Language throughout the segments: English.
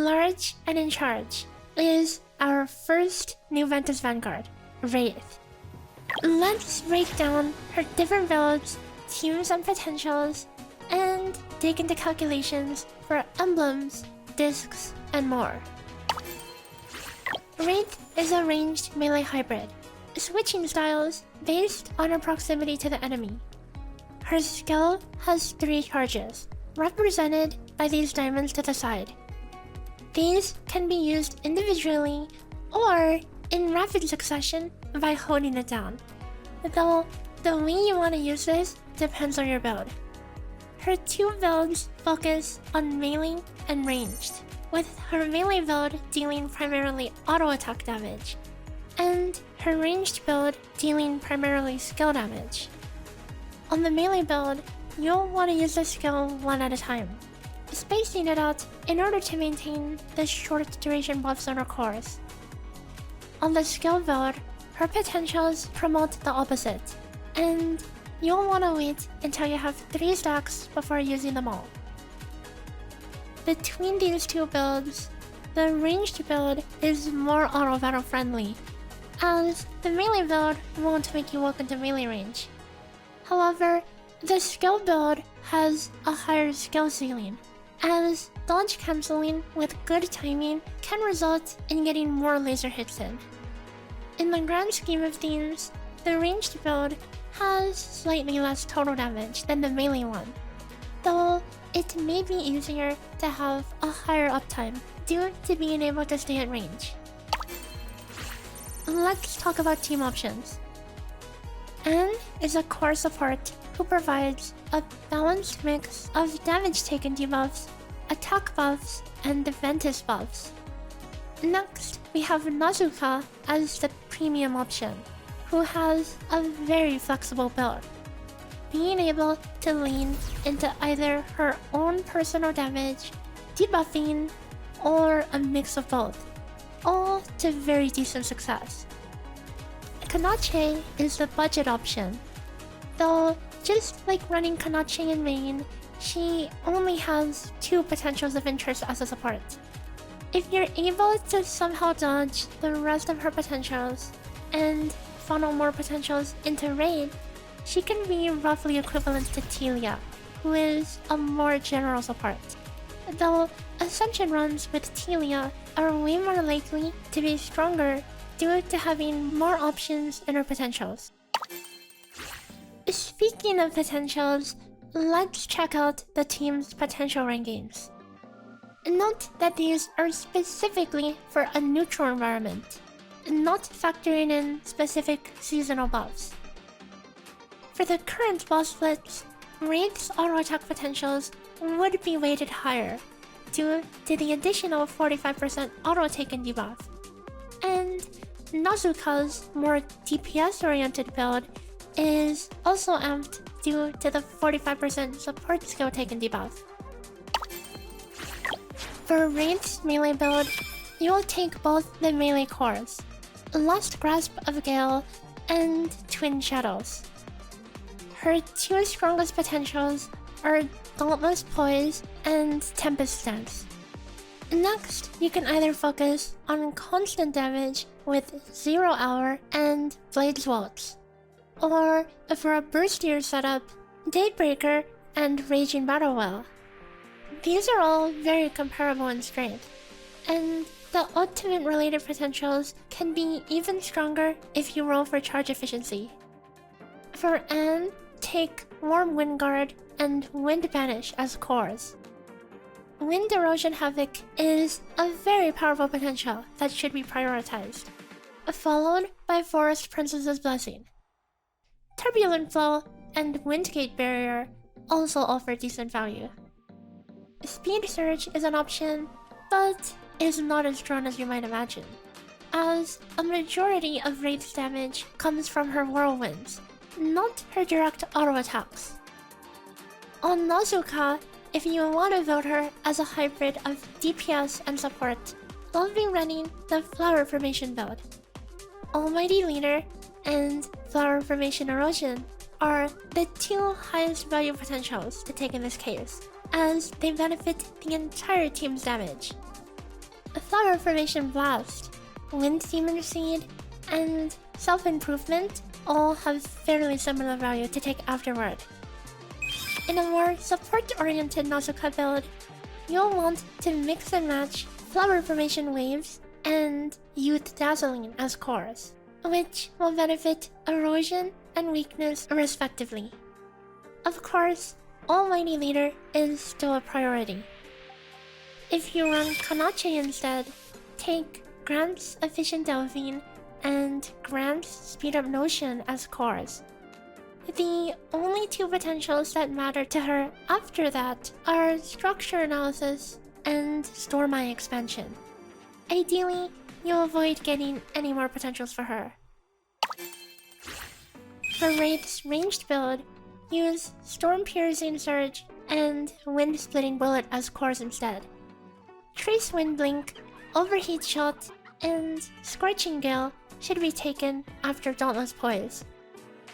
large and in charge, is our first new Ventus Vanguard, Wraith. Let's break down her different builds, teams and potentials, and dig into calculations for emblems, discs, and more. Wraith is a ranged melee hybrid, switching styles based on her proximity to the enemy. Her skill has 3 charges, represented by these diamonds to the side. These can be used individually or in rapid succession by holding it down, though the way you want to use this depends on your build. Her 2 builds focus on melee and ranged, with her melee build dealing primarily auto attack damage, and her ranged build dealing primarily skill damage. On the melee build, you'll want to use the skill one at a time, spacing it out in order to maintain the short duration buffs on her cores. On the skill build, her potentials promote the opposite, and you'll want to wait until you have 3 stacks before using them all. Between these 2 builds, the ranged build is more auto battle friendly, as the melee build won't make you walk into melee range. However, the skill build has a higher skill ceiling, as dodge cancelling with good timing can result in getting more laser hits in. In the grand scheme of things, the ranged build has slightly less total damage than the melee one, though it may be easier to have a higher uptime due to being able to stay at range. Let's talk about team options. Anne is a core support who provides a balanced mix of damage taken debuffs, attack buffs, and Ventus buffs. Next, we have Nazuka as the premium option, who has a very flexible build, being able to lean into either her own personal damage, debuffing, or a mix of both, all to very decent success. Canace is the budget option, though just like running Canace in main, she only has 2 potentials of interest as a support. If you're able to somehow dodge the rest of her potentials and funnel more potentials into raid, she can be roughly equivalent to Telia, who is a more general support. Though Ascension runs with Telia are way more likely to be stronger due to having more options in her potentials. Speaking of potentials, let's check out the team's potential rankings. Note that these are specifically for a neutral environment, not factoring in specific seasonal buffs. For the current boss splits, Wraith's auto attack potentials would be weighted higher due to the additional 45% auto taken debuff, and Nazuka's more DPS-oriented build is also amped due to the 45% support skill taken debuff. For Wraith's melee build, you'll take both the melee cores, Last Grasp of Gale and Twin Shadows. Her 2 strongest potentials are Dauntless Poise and Tempest Stance. Next, you can either focus on constant damage with 0 Hour and Blade's Waltz, or for a burstier setup, Daybreaker and Raging Battle Well. These are all very comparable in strength, and the ultimate related potentials can be even stronger if you roll for charge efficiency. For Anne, take Warm Wind Guard and Wind Banish as cores. Wind Erosion Havoc is a very powerful potential that should be prioritized, followed by Forest Princess's Blessing. Turbulent Flow and Windgate Barrier also offer decent value. Speed Surge is an option, but is not as strong as you might imagine, as a majority of Wraith's damage comes from her whirlwinds, not her direct auto attacks. On Nazuka, if you want to build her as a hybrid of DPS and support, I'll be running the Flower Formation build. Almighty Leader and Flower Formation Erosion are the 2 highest value potentials to take in this case, as they benefit the entire team's damage. Flower Formation Blast, Wind Demon Seed, and Self-Improvement all have fairly similar value to take afterward. In a more support-oriented Nazuka build, you'll want to mix and match Flower Formation Waves and Youth Dazzling as cores, which will benefit Erosion and Weakness respectively. Of course, Almighty Leader is still a priority. If you run Canace instead, take Gramps Efficient Delphine and Gramps Speed Up Notion as cores. The only two potentials that matter to her after that are Structure Analysis and Stormeye Expansion. Ideally, you'll avoid getting any more potentials for her. For Wraith's ranged build, use Storm Piercing Surge and Wind Splitting Bullet as cores instead. Trace Wind Blink, Overheat Shot, and Scorching Gale should be taken after Dauntless Poise.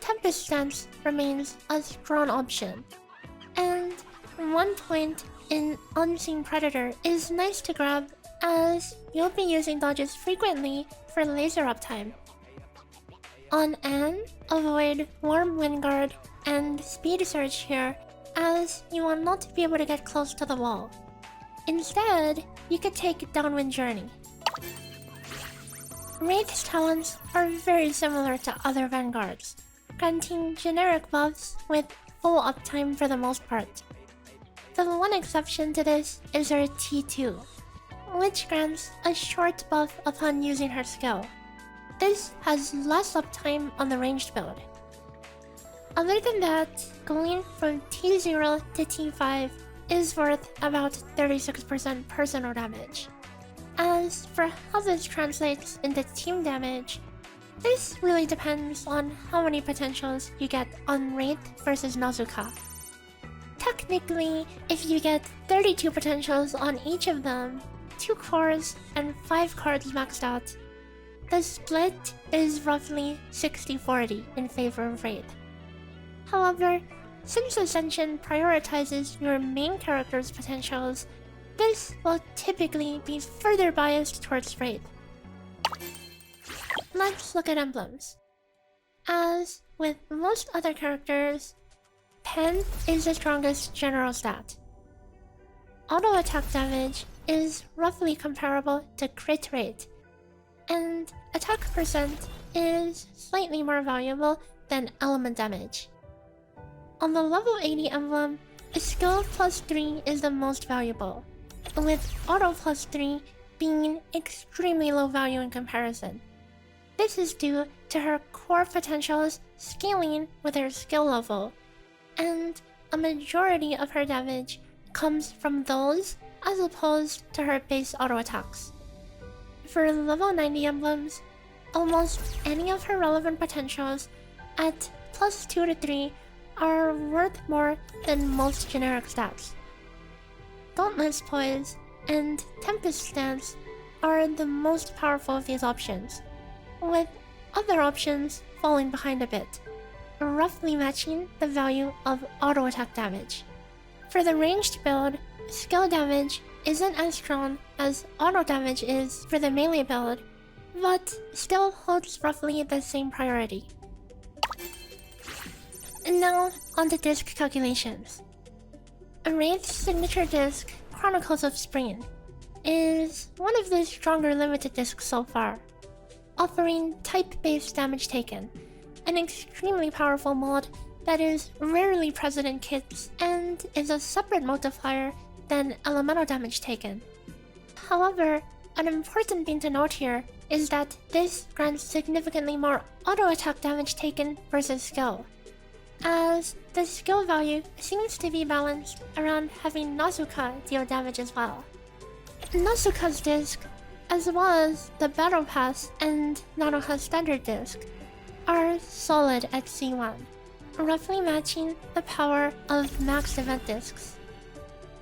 Tempest Stance remains a strong option. And 1 point in Unseen Predator is nice to grab as you'll be using dodges frequently for laser uptime. On Anne, avoid Warm Wind Guard and Speed Surge here as you will not be able to get close to the wall. Instead, you could take Downwind Journey. Wraith's talents are very similar to other vanguards, granting generic buffs with full uptime for the most part. The one exception to this is her T2, which grants a short buff upon using her skill. This has less uptime on the ranged build. Other than that, going from T0 to T5 is worth about 36% personal damage. As for how this translates into team damage, this really depends on how many potentials you get on Wraith versus Nazuka. Technically, if you get 32 potentials on each of them, 2 cores and 5 cards maxed out, the split is roughly 60-40 in favor of Wraith. However, since Ascension prioritizes your main character's potentials, this will typically be further biased towards Wraith. Let's look at emblems. As with most other characters, Pen is the strongest general stat. Auto attack damage is roughly comparable to crit rate, and attack percent is slightly more valuable than element damage. On the level 80 emblem, skill plus 3 is the most valuable, with auto plus 3 being extremely low value in comparison. This is due to her core potentials scaling with her skill level, and a majority of her damage comes from those as opposed to her base auto attacks. For level 90 emblems, almost any of her relevant potentials at plus 2 to 3 are worth more than most generic stats. Dauntless Poise and Tempest Stance are the most powerful of these options, with other options falling behind a bit, roughly matching the value of auto attack damage. For the ranged build, skill damage isn't as strong as auto damage is for the melee build, but still holds roughly the same priority. And now, on to disc calculations. Wraith's signature disc, Chronicles of Spring, is one of the stronger limited discs so far, offering type-based damage taken, an extremely powerful mod that is rarely present in kits and is a separate multiplier than elemental damage taken. However, an important thing to note here is that this grants significantly more auto-attack damage taken versus skill, as the skill value seems to be balanced around having Nazuka deal damage as well. Nazuka's disc, as well as the Battle Pass and Nanoha Standard disc, are solid at C1, roughly matching the power of maxed event discs.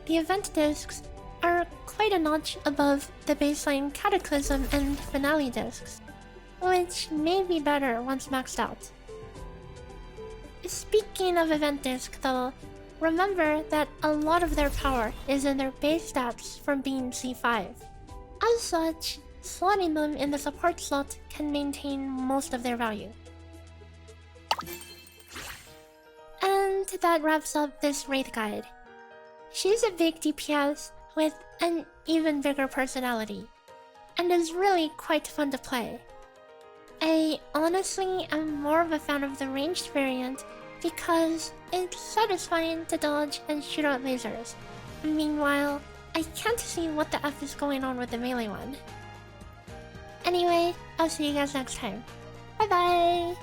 The event discs are quite a notch above the baseline Cataclysm and Finale discs, which may be better once maxed out. Speaking of event disc though, remember that a lot of their power is in their base stats from being C5. As such, slotting them in the support slot can maintain most of their value. And that wraps up this Wraith guide. She's a big DPS with an even bigger personality, and is really quite fun to play. I honestly am more of a fan of the ranged variant because it's satisfying to dodge and shoot out lasers. Meanwhile, I can't see what the F is going on with the melee one. Anyway, I'll see you guys next time. Bye bye!